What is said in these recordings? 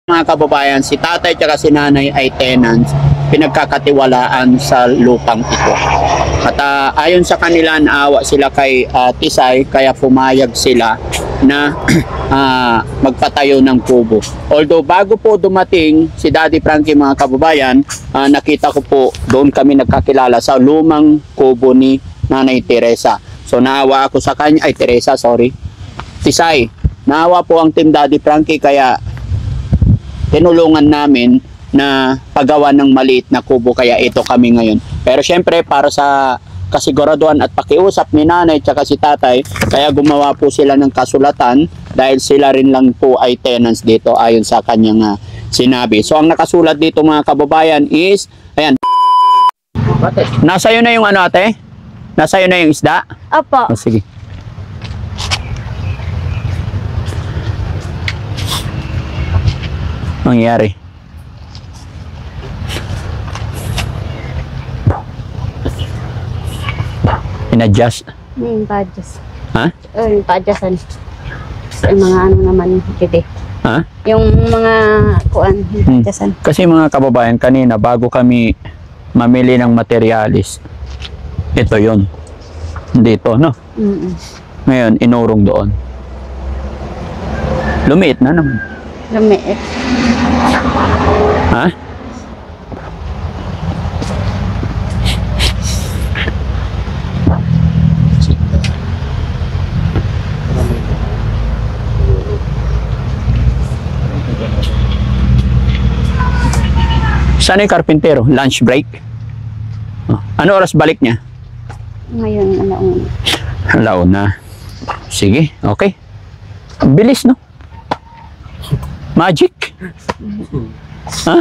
Mga kababayan, si tatay at si nanay ay tenants, pinagkakatiwalaan sa lupang ito. At ayon sa kanila, naawa sila kay Tisay, kaya pumayag sila na magpatayo ng kubo. Although bago po dumating si Daddy Frankie, mga kababayan, nakita ko po doon kami nagkakilala sa lumang kubo ni Nanay Teresa. So naawa ako sa kanya, ay Teresa, sorry. Tisay, naawa po ang Team Daddy Frankie, kaya tinulungan namin na paggawa ng maliit na kubo, kaya ito kami ngayon. Pero syempre para sa kasiguraduhan at pakiusap ni nanay at si tatay, kaya gumawa po sila ng kasulatan dahil sila rin lang po ay tenants dito ayon sa kanyang sinabi. So ang nakasulat dito, mga kababayan, is ayan. Nasa iyo na yung ano, ate? Nasa iyo na yung isda? Opo. Oh, sige. Nangyari. In-adjust. Yung pa-adjust. Ha? Yung pa-adjustan. Yung mga ano naman, pwede. Ha? Yung mga kuan, yung pa-adjustan. Kasi mga kababayan, kanina bago kami mamili ng materialis, ito yun. Dito, no? Ngayon, inurong doon. Lumiit na naman. Lumiit. Ha? Saan yung karpintero? Lunch break? Oh. Ano oras balik niya? Ngayon, alauna. Alauna. Sige, okay. Ang bilis, no? Magic? Ha?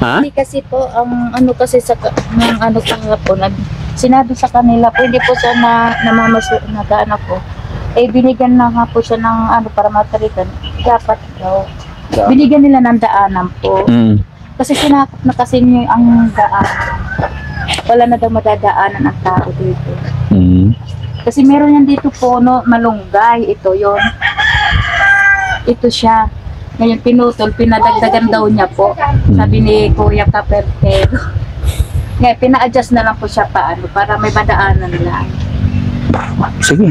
Ha? Hindi kasi po, ang ano kasi sa ng ano kahapon, sinabi sa kanila, pwede po siya na nagaanak ko. Eh, binigyan na nga po siya ng ano para matalitan. Dapat daw. Binigyan nila ng daanan po. Kasi sinakop na kasi niyo ang daan. Wala na daw madadaanan ang tao dito. Kasi meron yan dito po, no, malunggay. Ito yon. Ito siya. Ngayon pinutol, pinadagdagan daw niya po. Sabi ni Kuya Kapertero. Ngayon, pina-adjust na lang po siya paano para may madaanan lang. Sige.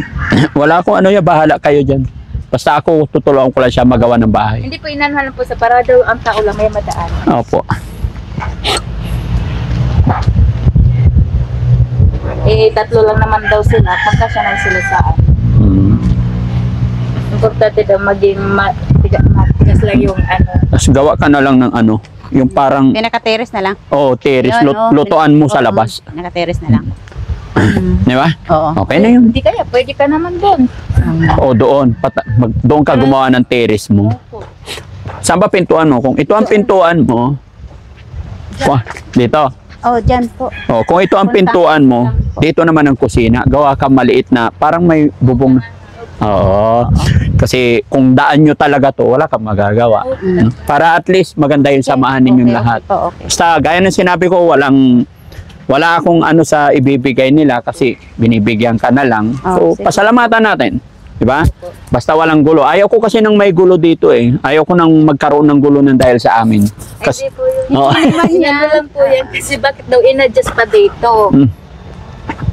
Wala akong ano ya, bahala kayo dyan. Basta ako tutulungan ko lang siya magawa ng bahay. Hindi po inanhan po sa para daw ang tao lang may madaanan. Opo. Eh, tatlo lang naman daw sila. Pagkasya na sila sa importante daw maging matigas lang yung ano. Tapos gawa ka na lang ng ano, yung parang Pinaka-terrace na lang. oh, terrace, Yun, lutuan mo sa labas. Pinaka-terrace na lang. Di ba? Oo. Okay na yun. Hindi kaya, pwede ka naman doon. O doon, doon ka gumawa ng terrace mo. Saan ba pintuan mo? Kung ito ang pintuan mo, dito. Oh, dyan po. O, kung ito ang pintuan mo, dito naman ang kusina. Gawa ka maliit na, parang may bubong. Oo. Kasi kung daan nyo talaga to, wala kang magagawa. Para at least maganda yung samahan ninyong lahat. Okay. Basta gaya ng sinabi ko, wala akong ano sa ibibigay nila kasi binibigyan ka na lang. So, pasalamatan natin. Diba? Basta walang gulo. Ayaw ko kasi nang may gulo dito eh. Ayaw ko nang magkaroon ng gulo ng dahil sa amin. Kasi, Hindi po yun. Ano lang po yan. Kasi bakit daw in-adjust pa dito?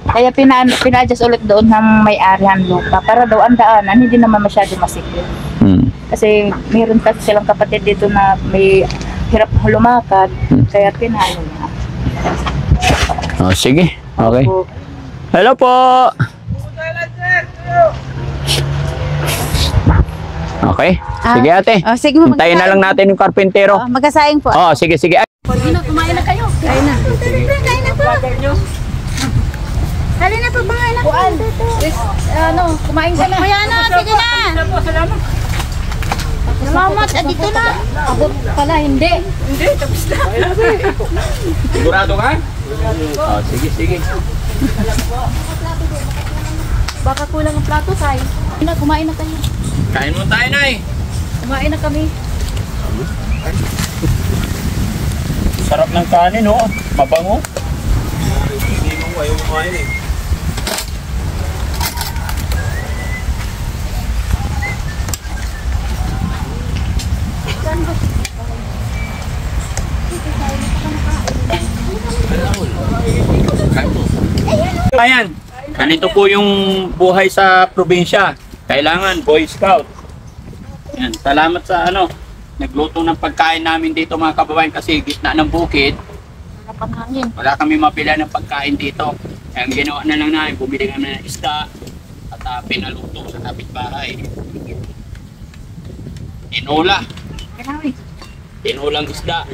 Kaya pina-adjust ulit doon ng may-ari ang lupa. Para daw ang daanan, hindi naman masyado masikip. Kasi meron kasi silang kapatid dito na may hirap lumakad. Kaya pinalo niya. Oh, sige. Okay. Hello po. Okay. Sige ate. Sige, hintayin na lang natin yung karpintero. Magkasaing po. Oh, sige, sige. Kumain na kayo. Kain na. Kain na po. Dali na po, kumain na. Ano, kumain ka na. Kaya na, sige na. Salamat. Salamat, dito na. Abot pala, hindi. Hindi, tapos na. Sigurado ka? Oh, sige, sige. Baka kulang ang plato, Sai. Kumain na tayo. Kain mo tayo, Nay. Kumain na kami. Sarap ng kanin, oh. Mabango. Hindi mo ayaw kumain eh. Ayan, ganito po yung buhay sa probinsya. Kailangan Boy Scout. Ayan, salamat sa nagluto ng pagkain namin dito mga kababayan kasi gitna ng bukid. Kapanhangin. Wala kami mapila ng pagkain dito. Kaya ang ginawa na lang namin, bumili kami ng isda at pinaluto sa kapitbahay. Tinola. Kailangan. Tinolang isda.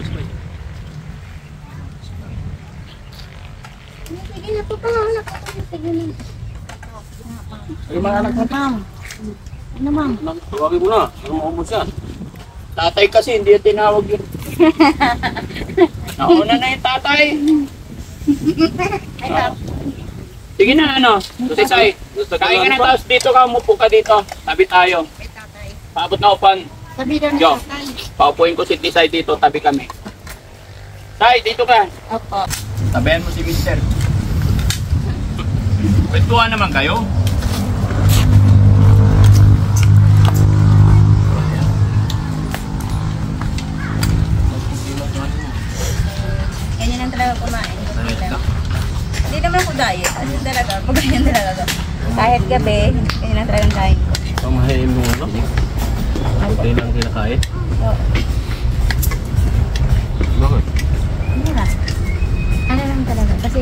Sige na po pa, anak ko. Sige na. Ay, mga anak mo. Ma'am. Ano ma'am? Tawagin mo na. Ano mo yan? Tatay kasi, hindi yung tinawag yun. Nauna na yung tatay. Sige na, Tisay. Kain ka na, tapos dito ka, umupo ka dito. Tabi tayo. Paabot na upan. Sabi na Jo, paupuin ko si Tisay dito, tabi kami. Tay, dito ka. Opo. Tabayan mo si Mister. Kwentuhan naman kayo. Ganyan lang talaga kumain. Hindi naman ako diet. Ano talaga, pag ganyan talaga. Kahit gabi, ganyan lang talagang kain ko. Pamahain mo protein ang kinakain? Oo. Bakit? Hindi na. Ano lang talaga, kasi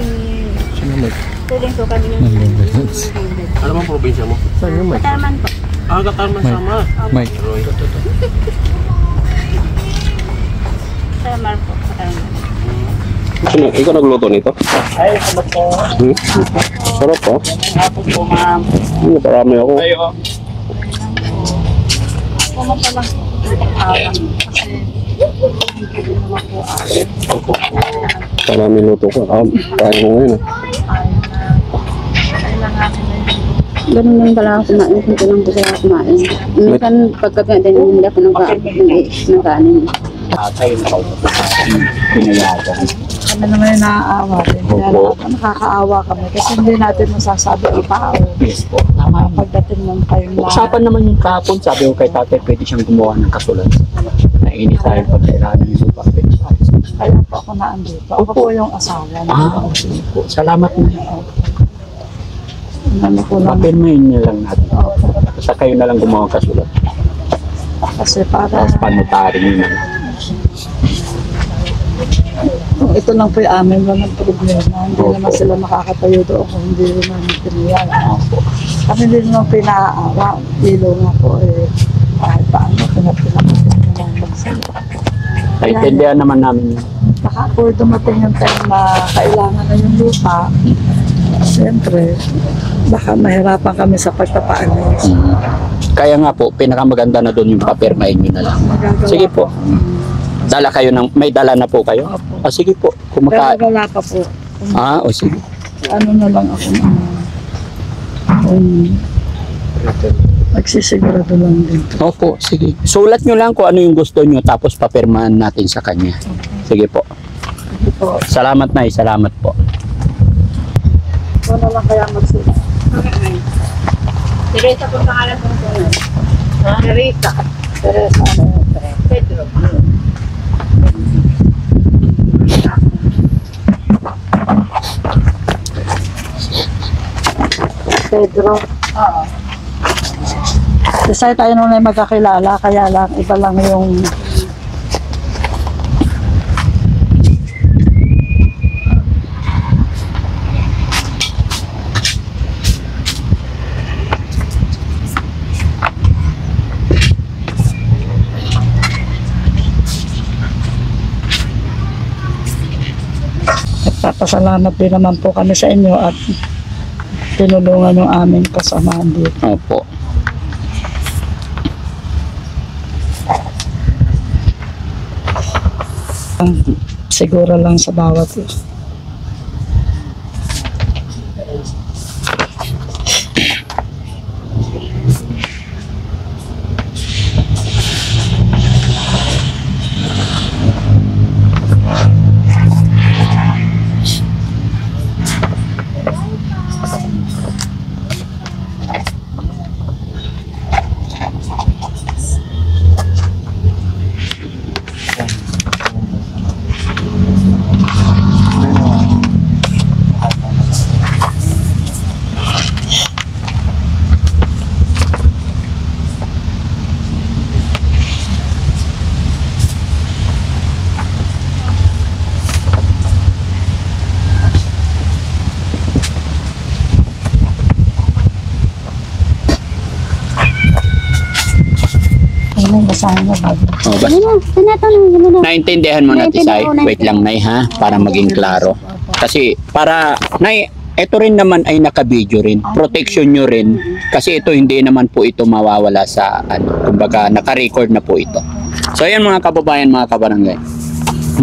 Sino may? tuling ko kami yung Ano bang probinsya mo? Saan yung may? Katarman po. Katarman sama. May. Roy. Katarman po. Katarman. Sino? Ikaw nagluto nito? Ay, ano po? Sarap po. Hapon po, ma'am. Parami ako. Kayo. Parami luto ko. Kain mo ngayon. Ganun lang pala ako kumain. Kung ko lang po sila kumain. Minsan pagkabi din hindi ako nagkaanin. Tatay, pinayagan. Kami naman yung naaawa din. Kaya nakakaawa kami kasi hindi natin masasabi ang tao. Yes po. Tama pagdating ng time na Usapan naman yung kahapon, sabi ko kay tatay, pwede siyang gumawa ng kasulat. Nainis tayo pag kailangan yung supervision. kaya po ako naandito. Ako po yung asawa na. Sige po. Salamat na. Ano po lang Papirmahin niyo lang natin. Basta kayo na lang gumawa ng kasulat. kasi para Tapos panotary niyo na lang. kung ito lang po yung amin walang problema. Hindi naman sila makakatayo doon kung hindi rin namin piniyala. Kami din naman pinaawa. Ilo nga po kahit paano pinapinakasin naman magsalita. Naintindihan naman namin. Baka po dumating yung time na kailangan na yung lupa. Siyempre, baka mahirapan kami sa pagpapaalis. Kaya nga po, pinakamaganda na doon yung papirmahin niyo na lang. Magagawa Sige po. Dala kayo may dala na po kayo? Opo. Sige po. Pero wala pa po. O sige. Ano na lang ako nagsisigurado lang din. Opo, sige. Sulat nyo lang kung ano yung gusto nyo tapos papirmahan natin sa kanya. Sige po. Po, Salamat na salamat po. wala lang kaya magsulat. Teresa po pangalan po ko. Teresa. Teresa. Pedro. Pedro. Oo. Kasi tayo nung ay magkakilala, kaya lang iba lang yung Nagpapasalamat din naman po kami sa inyo at tinulungan yung aming kasamahan dito. Opo. Siguro lang sa bawat sana ba? Oh, basta. Ano na, tinatanong, ano na. Naintindihan mo na, Tisay? Naintindihan ko, Wait lang, Nay, ha? Para maging klaro. Kasi, Nay, ito rin naman ay naka-video rin. Protection nyo rin. Kasi ito, hindi naman po ito mawawala sa, kumbaga, naka-record na po ito. So, yan mga kababayan, mga kabarangay.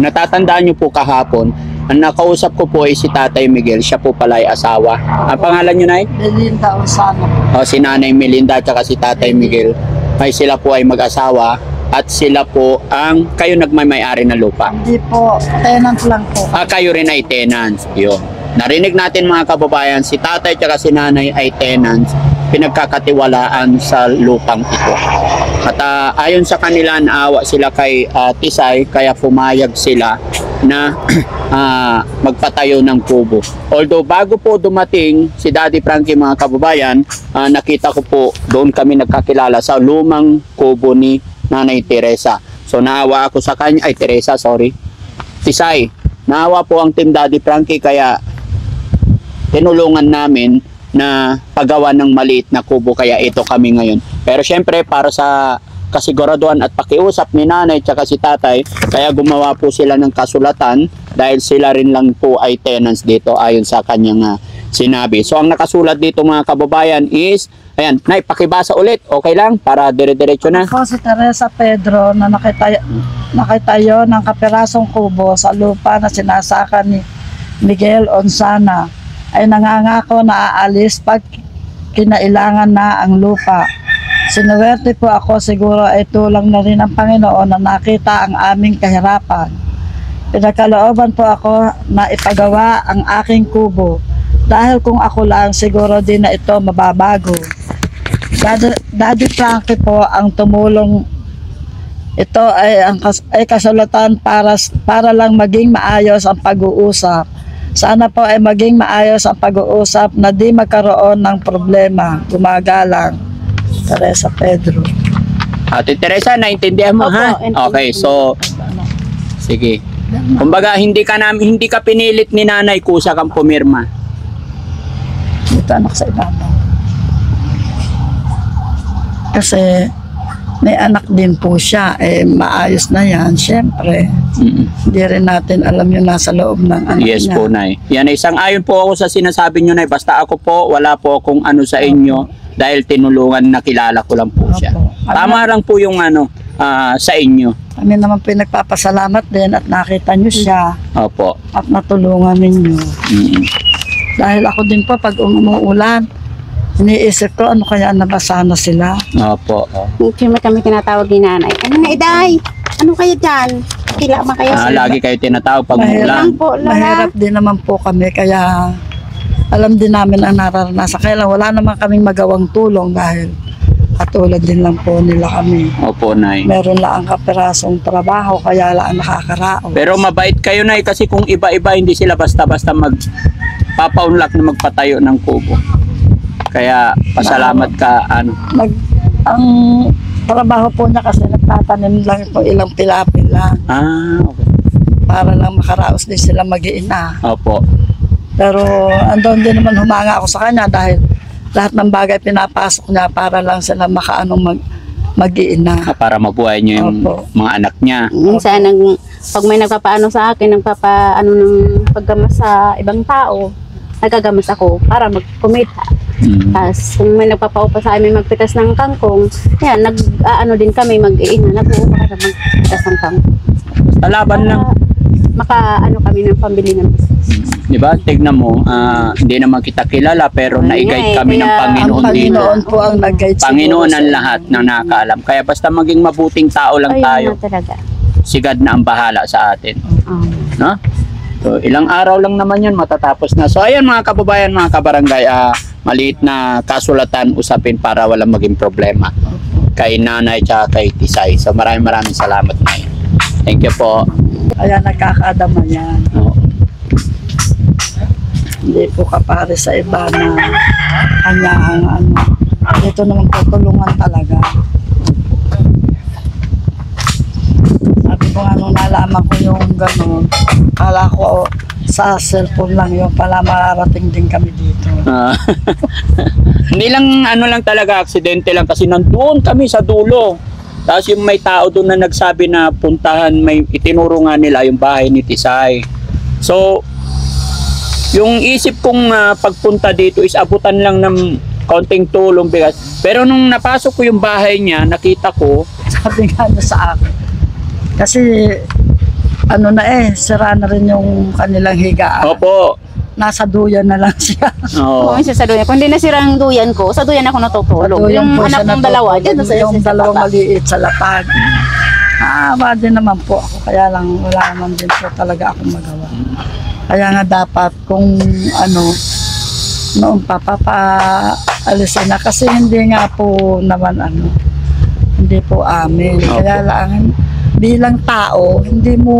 Natatandaan nyo po kahapon, ang nakausap ko po ay si Tatay Miguel. Siya po pala ay asawa. Ang pangalan nyo, Nay? Belinda o sana. O, si Nanay Melinda at si Tatay Miguel. Ay sila po ay mag-asawa at sila po ang kayo nagmay-ari ng lupa. Hindi po, tenant lang po. Kayo rin ay tenants. Yun. Narinig natin mga kababayan, si Tatay at si Nanay ay tenants, pinagkakatiwalaan sa lupang ito. At ayon sa kanila, naawa sila kay Tisay, kaya pumayag sila na magpatayo ng kubo. Although bago po dumating si Daddy Frankie mga kababayan, nakita ko po doon kami nagkakilala sa lumang kubo ni Nanay Teresa. So naawa ako sa kanya, Tisay, naawa po ang Team Daddy Frankie kaya tinulungan namin na paggawa ng maliit na kubo kaya ito kami ngayon. Pero syempre para sa kasiguraduhan at pakiusap ni Nanay at si Tatay, kaya gumawa po sila ng kasulatan dahil sila rin lang po ay tenants dito ayon sa kanyang sinabi. So ang nakasulat dito mga kababayan is, ayan, Nay, pakibasa ulit, okay lang? Para dire-diretso na. Ako si Teresa Pedro na nakitayo ng kapirasong kubo sa lupa na sinasaka ni Miguel Onsana ay nangangako na aalis pag kinailangan na ang lupa. Sinuwerte po ako, siguro ay tulang na rin ng Panginoon na nakita ang aming kahirapan. Pinagkalooban po ako na ipagawa ang aking kubo dahil kung ako lang siguro din na ito mababago. Daddy Frankie po ang tumulong. Ito ay kasulatan para lang maging maayos ang pag-uusap. Sana po ay maging maayos ang pag-uusap na di magkaroon ng problema. Gumagalang, Teresa Pedro. Ate Teresa, naintindihan mo, Opo, ha? intindihan. Okay, so sige. Kumbaga hindi ka pinilit ni Nanay kusa kang pumirma. Dito anak sa ibabaw. Kasi may anak din po siya, maayos na yan, syempre. Hindi rin natin alam yung nasa loob ng anak Yes niya. po, Nay. Yan, isang ayon po ako sa sinasabi nyo, Nay. Basta ako po, wala po akong ano sa inyo dahil tinulungan, nakilala ko lang po siya. Opo. Tama lang po yung sa inyo. Kami naman pinagpapasalamat din at nakita nyo siya Opo. at natulungan ninyo. Mm. Dahil ako din po, pag umuulan, iniisip ko, ano kaya nabasa na sila? Opo. Siyempre kami tinatawag ni Nanay. Ano na, Iday? Ano kayo dyan? Kila ba kayo? Lagi kayo tinatawag pag Mahirap. mulan. Po, Lola. Mahirap din naman po kami, kaya alam din namin ang nararanasan. Kaya lang, wala naman kaming magawang tulong dahil katulad din lang po nila kami. Opo, Nay. Meron lang ang kapirasong trabaho, kaya lang nakakaraos. Pero mabait kayo, Nay, kasi kung iba-iba, hindi sila basta-basta magpapaunlak na magpatayo ng kubo. Kaya pasalamat ka, Ang trabaho po niya kasi nagtatanim lang ito ilang pila-pila okay. para lang makaraos din sila mag-iina. Opo. Pero andun din naman humanga ako sa kanya dahil lahat ng bagay pinapasok niya para lang sila mag-iina. Para mabuhay niyo yung Opo. mga anak niya. Minsan, pag may nagpapaano sa akin, nagpapaano ng paggamas sa ibang tao, nagagamas ako para magkumita. Tapos kung may nagpapaupa sa amin magpitas ng kangkong, yan, nag-ano din kami, mag-iina, nag-uupa para magpitas ng kangkong. Laban lang. Maka-ano kami ng pambili ng business. Di ba? Tignan mo, hindi naman kita kilala pero naigay kami ng Ang Panginoon dito. Panginoon po ang nag-guide Panginoon siguro ang sa lahat na nakakaalam. Kaya basta maging mabuting tao lang Ayun tayo, na talaga. sigad na ang bahala sa atin. No? So, ilang araw lang naman yun, matatapos na. So, ayan mga kababayan, mga kabarangay, maliit na kasulatan, usapin para walang maging problema kay Nanay at kay Tisay. So, maraming salamat, Nay. Thank you po. Kaya nagkakadama yan. Oo. Hindi po kapare sa iba na kanya ang dito naman po tulungan talaga. Sabi ko nga nung nalaman ko yung gano'n, kala ko sa cellphone lang yung pala mararating din kami dito. Hindi lang, lang talaga, aksidente lang kasi nandoon kami sa dulo. Tapos yung may tao doon na nagsabi na puntahan, may itinuro nga nila yung bahay ni Tisay. So, yung isip kong pagpunta dito is abutan lang ng konting tulong bigas. Pero nung napasok ko yung bahay niya, nakita ko, Sabi nga niya sa akin. Kasi, ano na sira na rin yung kanilang higaan. opo, Nasa duyan na lang siya. oo. Kung isa sa duyan. Kung hindi nasira ang duyan ko, sa duyan ako natutulog. Duyan Yung po anak siya ng dalawa, dyan sa yung sa dalawang baba. maliit sa lapag. Maawa din naman po ako. Kaya lang wala naman din po talaga akong magawa. Kaya nga dapat kung ano, noon papaalisin na. Kasi hindi nga po naman ano, hindi po amin. Opo. Kaya lang bilang tao, hindi mo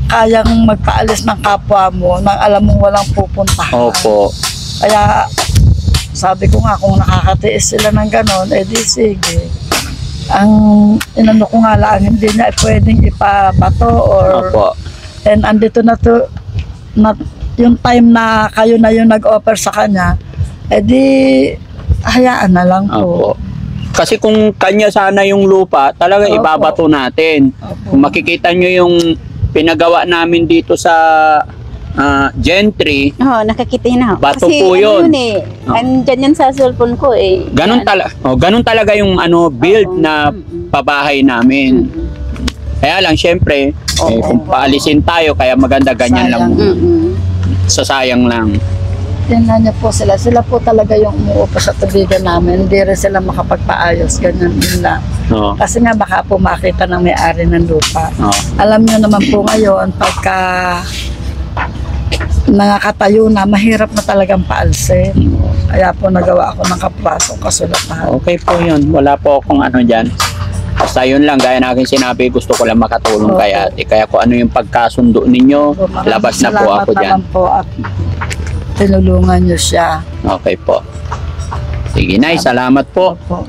kayang magpaalis ng kapwa mo nang alam mong walang pupuntahan. Opo. Kaya sabi ko nga kung nakakatiis sila ng ganon, di sige. Ang inano ko nga lang, hindi na pwedeng ipabato or Opo. and andito na to na, yung time na kayo na yung nag-offer sa kanya, di hayaan na lang Opo. po. Kasi kung kanya sana yung lupa, talaga Opo. ibabato natin. Opo. Kung makikita nyo yung pinagawa namin dito sa Gentry, Oo, nakakita yun ako. Bato Kasi po yun. ano yun Oh. andyan yan sa cellphone ko ganun talaga yung build Oo. na pabahay namin. Kaya lang syempre, kung paalisin tayo, kaya maganda ganyan lang. Sayang. Sasayang lang. Tingnan niyo po sila. Sila po talaga yung umuupo sa tubigan namin. Hindi rin sila makapagpaayos. Ganyan nila. Oo. Kasi nga baka po makita ng may-ari ng lupa. Oo. Alam niyo naman po ngayon, pagka nakatayo na, mahirap na talagang paalsin. Kaya po nagawa ako ng kaprasong kasulatan. Okay po yun. Wala po akong ano dyan. Basta yun lang, gaya na aking sinabi, gusto ko lang makatulong Opo. kay ate. Kaya kung ano yung pagkasundo ninyo, Maraming labas na po salamat ako dyan. naman po at tinulungan niyo siya. Okay po. Sige, Nay, salamat po. Opo.